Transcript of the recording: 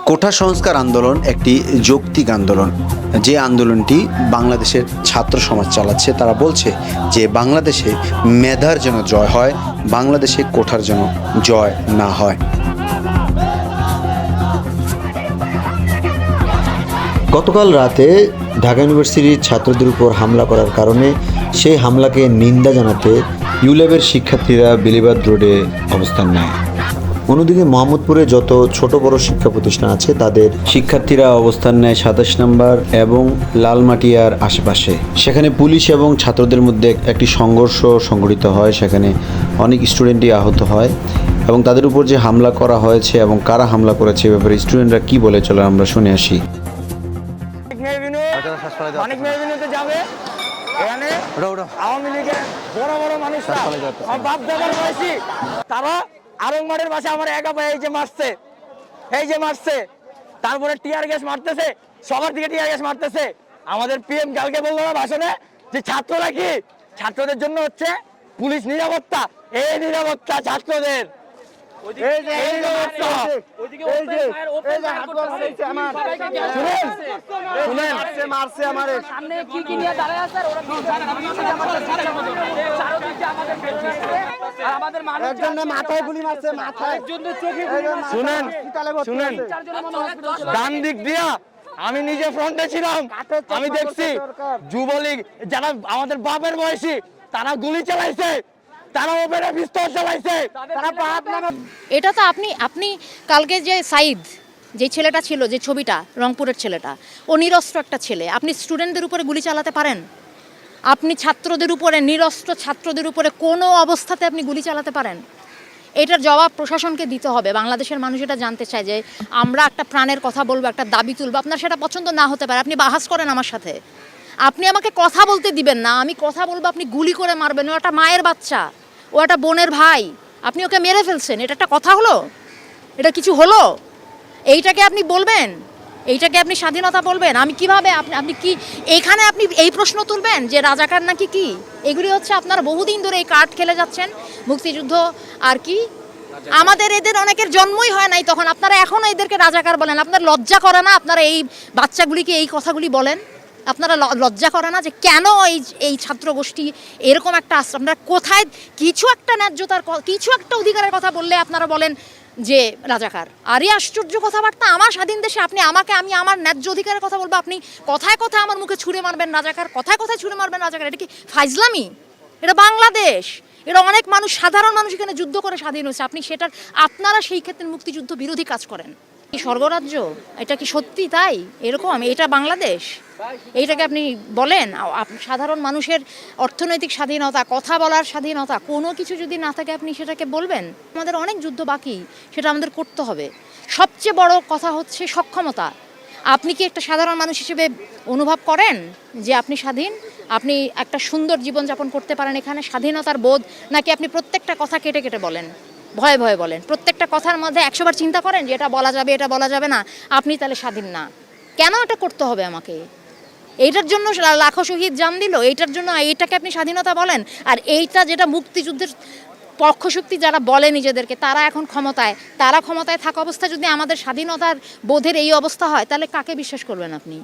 কোটা সংস্কার আন্দোলন একটি যৌক্তিক আন্দোলন। যে আন্দোলনটি বাংলাদেশের ছাত্র সমাজ চালাচ্ছে। তারা বলছে যে বাংলাদেশে মেধার যেন জয় হয়, বাংলাদেশে কোঠার যেন জয় না হয়। গতকাল রাতে ঢাকা ইউনিভার্সিটির ছাত্রদের উপর হামলা করার কারণে সেই হামলাকে নিন্দা জানাতে ইউল্যাবের শিক্ষার্থীরা বেলিবাদ রোডে অবস্থান নেয়। অন্যদিকে মোহাম্মদপুরে যত ছোট বড় শিক্ষা প্রতিষ্ঠান আছে তাদের শিক্ষার্থীরা অবস্থান নেয় ২৭ নম্বর এবং লালমাটিয়ার আশেপাশে। সেখানে পুলিশ এবং ছাত্রদের মধ্যে একটি সংঘর্ষ সংঘটিত হয়। সেখানে অনেক স্টুডেন্টই আহত হয় এবং তাদের উপর যে হামলা করা হয়েছে এবং কারা হামলা করেছে এ ব্যাপারে স্টুডেন্টরা কি বলে চলে আমরা শুনে আসি। আওয়ামী লীগের বড় বড় মানুষরা বাপ দাদার বয়সী তারা আরংমারের বাসা আমার একা পায়ে এই যে মারছে তারপরে টিয়ার গ্যাস মারতেছে, সবার দিকে টিয়ার গ্যাস মারতেছে। আমাদের পিএম কালকে বললো না ভাষণে যে ছাত্ররা কি ছাত্রদের জন্য হচ্ছে পুলিশ নিরাপত্তা, এই নিরাপত্তা ছাত্রদের। ডান দিক দিয়া আমি নিজে ফ্রন্টে ছিলাম, আমি দেখছি যুবলীগ যারা আমাদের বাপের বয়সী তারা গুলি চালাইছে, তারা ওপরে পিস্তল চালাইছে। এটা তো আপনি কালকে যে সাইদ যে ছেলেটা ছিল, যে ছবিটা রংপুরের ছেলেটা, ও নিরস্ত্র একটা ছেলে। আপনি স্টুডেন্টদের উপরে গুলি চালাতে পারেন? আপনি ছাত্রদের উপরে, নিরস্ত্র ছাত্রদের উপরে কোনো অবস্থাতে আপনি গুলি চালাতে পারেন? এটার জবাব প্রশাসনকে দিতে হবে। বাংলাদেশের মানুষ এটা জানতে চায় যে আমরা একটা প্রাণের কথা বলবো, একটা দাবি তুলবো। আপনার সেটা পছন্দ না হতে পারে, আপনি বাহাস করেন আমার সাথে, আপনি আমাকে কথা বলতে দিবেন না। আমি কথা বলবো, আপনি গুলি করে মারবেন। ও একটা মায়ের বাচ্চা, ও একটা বোনের ভাই, আপনি ওকে মেরে ফেলছেন। এটা একটা কথা হলো? এটা কিছু হলো? এইটাকে আপনি বলবেন? এইটাকে আপনি স্বাধীনতা বলবেন? আমি কিভাবে আপনি কি এইখানে আপনি এই প্রশ্ন তুলবেন যে রাজাকার নাকি কি? এগুলি হচ্ছে আপনারা বহুদিন ধরে এই কার্ড খেলে যাচ্ছেন। মুক্তিযুদ্ধ আর কি, আমাদের এদের অনেকের জন্মই হয় নাই তখন, আপনারা এখনও এদেরকে রাজাকার বলেন। আপনার লজ্জা করে না? আপনারা এই বাচ্চাগুলিকে এই কথাগুলি বলেন? আপনারা লজ্জা করে না যে কেন এই ছাত্র গোষ্ঠী এরকম একটা আশ্রম? আপনারা কোথায় কিছু একটা ন্যায্যতার, কিছু একটা অধিকারের কথা বললে আপনারা বলেন যে রাজাকার। আরে আশ্চর্য কথাবার্তা! আমার স্বাধীন দেশে আপনি আমাকে, আমি আমার ন্যায্য অধিকারের কথা বলবো, আপনি কথায় কথায় আমার মুখে ছুঁড়ে মারবেন রাজাকার, কথায় কথায় ছুঁড়ে মারবেন রাজাকার। এটা কি ফাইজলামি? এটা বাংলাদেশ, এটা অনেক মানুষ, সাধারণ মানুষ এখানে যুদ্ধ করে স্বাধীন হয়েছে। আপনি আপনারা সেই ক্ষেত্রে মুক্তিযুদ্ধ বিরোধী কাজ করেন। স্বর্গরাজ্য এটা কি সত্যি তাই? এরকম এটা বাংলাদেশ? এইটাকে আপনি বলেন সাধারণ মানুষের অর্থনৈতিক স্বাধীনতা, কথা বলার স্বাধীনতা, কোনো কিছু যদি না থাকে আপনি সেটাকে বলবেন? আমাদের অনেক যুদ্ধ বাকি, সেটা আমাদের করতে হবে। সবচেয়ে বড় কথা হচ্ছে সক্ষমতা। আপনি কি একটা সাধারণ মানুষ হিসেবে অনুভব করেন যে আপনি স্বাধীন, আপনি একটা সুন্দর জীবনযাপন করতে পারেন এখানে, স্বাধীনতার বোধ? নাকি আপনি প্রত্যেকটা কথা কেটে কেটে বলেন, ভয়ে ভয়ে বলেন? প্রত্যেকটা কথার মধ্যে ১০০ বার চিন্তা করেন যে এটা বলা যাবে, এটা বলা যাবে না, আপনি তাহলে স্বাধীন না? কেন এটা করতে হবে আমাকে? এইটার জন্য লাখো শহীদ জান দিল, এইটার জন্য এইটাকে আপনি স্বাধীনতা বলেন? আর এইটা যেটা মুক্তিযুদ্ধের পক্ষশক্তি যারা বলে নিজেদেরকে, তারা এখন ক্ষমতায়, তারা ক্ষমতায় থাকা অবস্থায় যদি আমাদের স্বাধীনতার বোধের এই অবস্থা হয়, তাহলে কাকে বিশ্বাস করবেন আপনি?